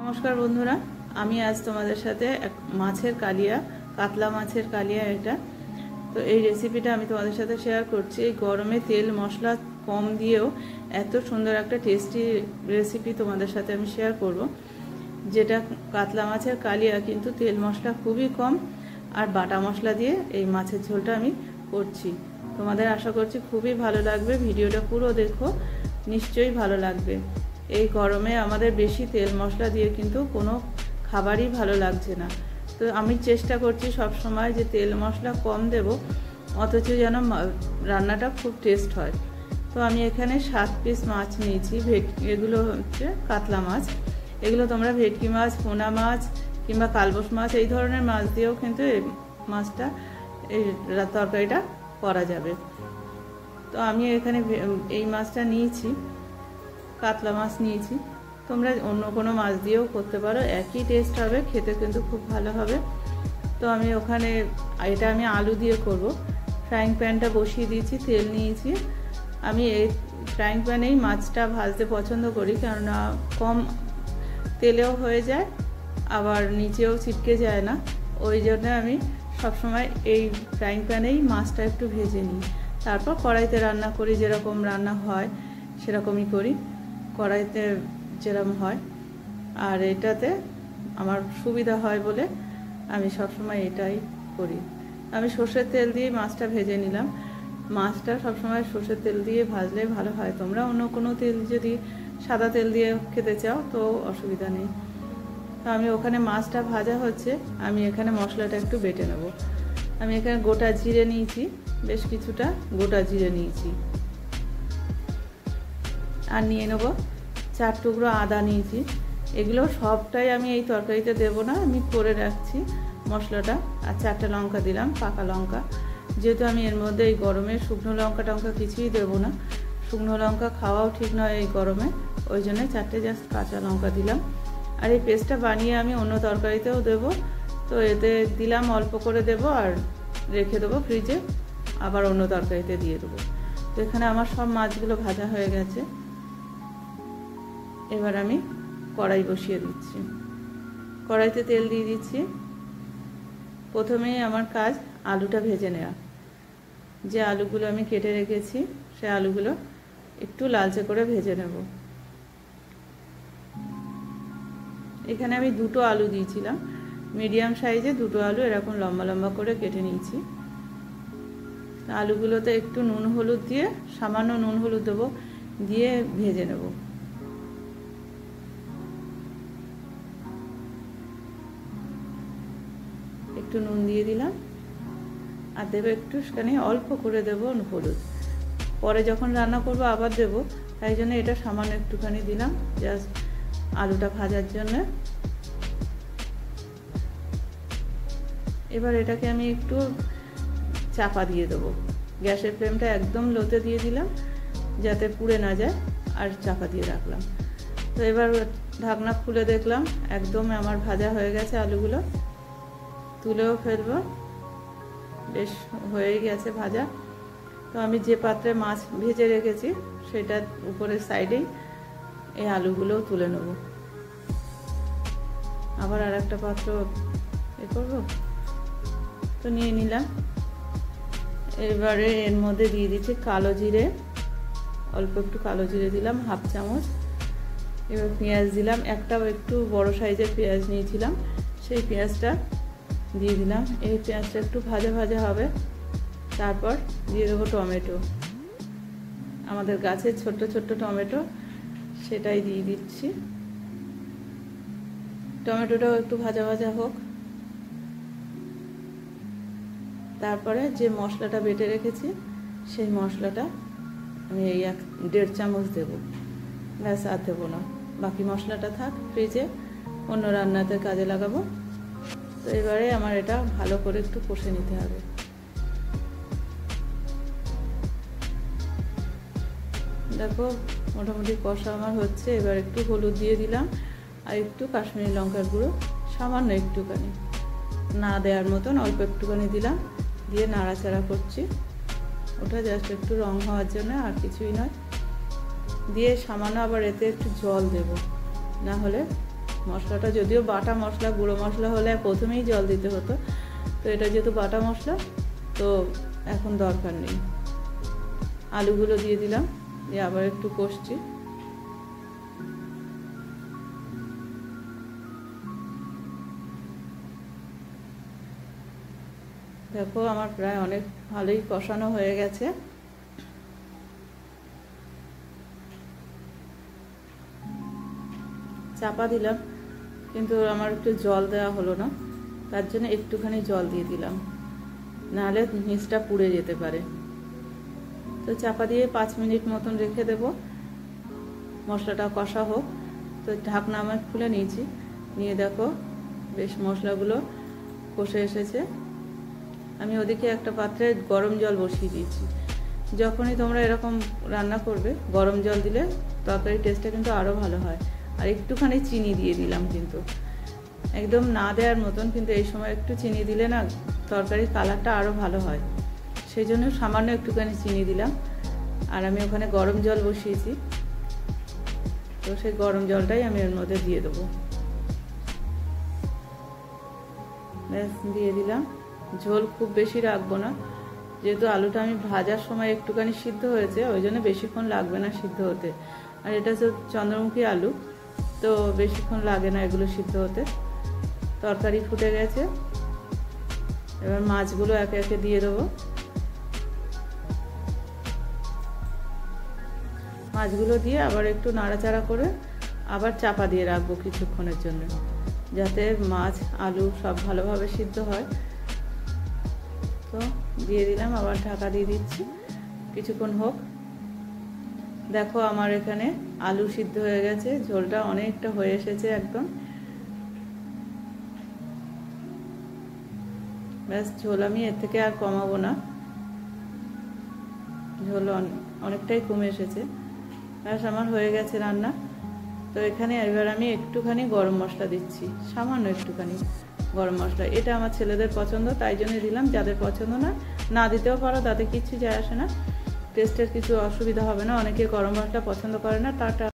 নমস্কার বন্ধুরা, আমি আজ তোমাদের সাথে মাছের কালিয়া, কাতলা মাছের কালিয়া এটা। তো এই রেসিপিটা আমি তোমাদের সাথে শেয়ার করছি। এই গরমে তেল মশলা কম দিয়েও এত সুন্দর একটা টেস্টি রেসিপি তোমাদের সাথে আমি শেয়ার করব, যেটা কাতলা মাছের কালিয়া, কিন্তু তেল মশলা খুবই কম আর বাটা মশলা দিয়ে এই মাছের ঝোলটা আমি করছি। তোমাদের আশা করছি খুবই ভালো লাগবে। ভিডিওটা পুরো দেখো, নিশ্চয়ই ভালো লাগবে। এই গরমে আমাদের বেশি তেল মশলা দিয়ে কিন্তু কোনো খাবারই ভালো লাগছে না। তো আমি চেষ্টা করছি সব সময় যে তেল মশলা কম দেব, অথচ যেন রান্নাটা খুব টেস্ট হয়। তো আমি এখানে 7 পিস মাছ নিয়েছি। এগুলো হচ্ছে কাতলা মাছ। এগুলো তোমরা ভেটকি মাছ, পোনা মাছ কিংবা কালবোস মাছ এই ধরনের মাছ দিয়েও কিন্তু এই মাছটা, এই তরকারিটা করা যাবে। তো আমি এখানে এই মাছটা নিয়েছি, কাতলা মাছ নিয়েছি। তোমরা অন্য কোনো মাছ দিয়েও করতে পারো, একই টেস্ট হবে, খেতে কিন্তু খুব ভালো হবে। তো আমি ওখানে এটা আমি আলু দিয়ে করব। ফ্রাইং প্যানটা বসিয়ে দিয়েছি, তেল নিয়েছি। আমি এই ফ্রাইং প্যানেই মাছটা ভাজতে পছন্দ করি, কেননা কম তেলেও হয়ে যায়, আবার নিচেও চিপকে যায় না। ওই জন্য আমি সবসময় এই ফ্রাইং প্যানেই মাছটা একটু ভেজে নিই, তারপর কড়াইতে রান্না করি। যেরকম রান্না হয় সেরকমই করি, কড়াইতে যেরকম হয়। আর এটাতে আমার সুবিধা হয় বলে আমি সবসময় এটাই করি। আমি সর্ষের তেল দিয়ে মাছটা ভেজে নিলাম। মাছটা সবসময় সর্ষের তেল দিয়ে ভাজলে ভালো হয়। তোমরা অন্য কোনো তেল, যদি সাদা তেল দিয়ে খেতে চাও তো অসুবিধা নেই। তো আমি ওখানে মাছটা ভাজা হচ্ছে, আমি এখানে মশলাটা একটু বেটে নেব। আমি এখানে গোটা জিরে নিয়েছি, বেশ কিছুটা গোটা জিরে নিয়েছি। আর নিয়ে নেব 4 টুকরো আদা নিয়েছি। এগুলো সবটাই আমি এই তরকারিতে দেব না, আমি করে রাখছি মশলাটা। আর 4টা লঙ্কা দিলাম, পাকা লঙ্কা। যেহেতু আমি এর মধ্যে এই গরমে শুকনো লঙ্কা টঙ্কা কিছুই দেবো না, শুকনো লঙ্কা খাওয়াও ঠিক নয় এই গরমে, ওই জন্য 4টে জাস্ট কাঁচা লঙ্কা দিলাম। আর এই পেস্টটা বানিয়ে আমি অন্য তরকারিতেও দেব। তো এতে দিলাম, অল্প করে দেব আর রেখে দেবো ফ্রিজে, আবার অন্য তরকারিতে দিয়ে দেবো। তো এখানে আমার সব মাছগুলো ভাজা হয়ে গেছে। এবার আমি কড়াই বসিয়ে দিচ্ছি, কড়াইতে তেল দিয়ে দিচ্ছি। প্রথমেই আমার কাজ আলুটা ভেজে নেওয়া। যে আলুগুলো আমি কেটে রেখেছি সে আলুগুলো একটু লালচে করে ভেজে নেব। এখানে আমি 2টো আলু দিয়েছিলাম, মিডিয়াম সাইজে 2টো আলু এরকম লম্বা লম্বা করে কেটে নিয়েছি। আলুগুলোতে একটু নুন হলুদ দিয়ে, সামান্য নুন হলুদ দেবো, দিয়ে ভেজে নেব। একটু নুন দিয়ে দিলাম, আর দেবো একটুখানি অল্প করে দেবো হলুদ। পরে যখন রান্না করবো আবার দেবো, তাই জন্য এটা সামান্য একটুখানি দিলাম, জাস্ট আলুটা ভাজার জন্য। এবার এটাকে আমি একটু চাপা দিয়ে দেবো। গ্যাসের ফ্লেমটা একদম লোতে দিয়ে দিলাম যাতে পুড়ে না যায়, আর চাপা দিয়ে রাখলাম। তো এবার ঢাকনা খুলে দেখলাম একদম আমার ভাজা হয়ে গেছে আলুগুলো। তুলেও ফেলবো, বেশ হয়ে গেছে ভাজা। তো আমি যে পাত্রে মাছ ভেজে রেখেছি সেটার উপরের সাইডেই এই আলুগুলোও তুলে নেব। আবার আর একটা পাত্র করব, তো নিয়ে নিলাম। এবারে এর মধ্যে দিয়ে দিচ্ছি কালো জিরে, অল্প একটু কালো জিরে দিলাম, 1/2 চামচ। এবার পেঁয়াজ দিলাম, একটা একটু বড় সাইজের পেঁয়াজ নিয়েছিলাম, সেই পেঁয়াজটা দিয়ে দিলাম। এই পেঁয়াজটা একটু ভাজা ভাজা হবে। তারপর দিয়ে দেবো টমেটো, আমাদের গাছের ছোট্ট ছোট্ট টমেটো, সেটাই দিয়ে দিচ্ছি। টমেটোটাও একটু ভাজা ভাজা হোক। তারপরে যে মশলাটা বেটে রেখেছি সেই মশলাটা আমি এই 1.5 চামচ দেবো, ব্যাস আর দেবো না। বাকি মশলাটা থাক ফ্রিজে, অন্য রান্নাতে কাজে লাগাবো। তো এবারে আমার এটা ভালো করে একটু কষে নিতে হবে। দেখো মোটামুটি কষা আমার হচ্ছে। এবার একটু হলুদ দিয়ে দিলাম, আর একটু কাশ্মীরি লঙ্কার গুঁড়ো, সামান্য একটুখানি, না দেওয়ার মতন অল্প একটুখানি দিলাম, দিয়ে নাড়াচাড়া করছি। ওটা জাস্ট একটু রং হওয়ার জন্য, আর কিছুই নয়। দিয়ে সামান্য আবার এতে একটু জল দেব, না হলে মশলাটা যদিও বাটা মশলা, গুঁড়ো মশলা হলে প্রথমেই জল দিতে হতো, তো এটা যেহেতু বাটা মশলা তো এখন দরকার নেই। আলুগুলো দিয়ে দিলাম, দিয়ে আবার একটু কষছি। দেখো আমার প্রায় অনেক ভালোই কষানো হয়ে গেছে। চাপা দিলাম, কিন্তু আমার একটু জল দেওয়া হলো না, তার জন্য একটুখানি জল দিয়ে দিলাম, নাহলে নিচটা পুড়ে যেতে পারে। তো চাপা দিয়ে 5 মিনিট মতন রেখে দেব, মশলাটা কষা হোক। তো ঢাকনা আমি খুলে নিয়েছি, নিয়ে দেখো বেশ মশলাগুলো কষে এসেছে। আমি ওদিকে একটা পাত্রে গরম জল বসিয়ে দিয়েছি। যখনই তোমরা এরকম রান্না করবে গরম জল দিলে তরকারির টেস্টটা কিন্তু আরও ভালো হয়। আর একটুখানি চিনি দিয়ে দিলাম, কিন্তু একদম না দেওয়ার মতন, কিন্তু এই সময় একটু চিনি দিলে না তরকারির কালারটা আরও ভালো হয়, সেই জন্য সামান্য একটুখানি চিনি দিলাম। আর আমি ওখানে গরম জল বসিয়েছি, তো সেই গরম জলটাই আমি এর মধ্যে দিয়ে দেবো। ব্যাস দিয়ে দিলাম। ঝোল খুব বেশি রাখবো না, যেহেতু আলুটা আমি ভাজার সময় একটুখানি সিদ্ধ হয়েছে, ওই জন্য বেশিক্ষণ লাগবে না সিদ্ধ হতে। আর এটা হচ্ছে চন্দ্রমুখী আলু, তো বেশিক্ষণ লাগে না এগুলো সিদ্ধ হতে। তরকারি ফুটে গেছে, এবার মাছগুলো একে একে দিয়ে দেবো। মাছগুলো দিয়ে আবার একটু নাড়াচাড়া করে আবার চাপা দিয়ে রাখবো কিছুক্ষণের জন্য, যাতে মাছ আলু সব ভালোভাবে সিদ্ধ হয়। তো দিয়ে দিলাম, আবার ঢাকা দিয়ে দিচ্ছি, কিছুক্ষণ হোক। দেখো আমার এখানে আলু সিদ্ধ হয়ে গেছে, ঝোলটা অনেকটা হয়ে এসেছে একদম। ব্যাস, ঝোল আমি এর থেকে আর কমাবো না, ঝোল অনেকটাই কমে এসেছে। ব্যাস আমার হয়ে গেছে রান্না। তো এখানে এবার আমি একটুখানি গরম মশলা দিচ্ছি, সামান্য একটুখানি গরম মশলা। এটা আমার ছেলেদের পছন্দ, তাই জন্য দিলাম। যাদের পছন্দ না দিতেও পারো, তাতে কিছু যায় আসে না, টেস্টের কিছু অসুবিধা হবে না। অনেকে গরম মশলা পছন্দ করে না, তাটা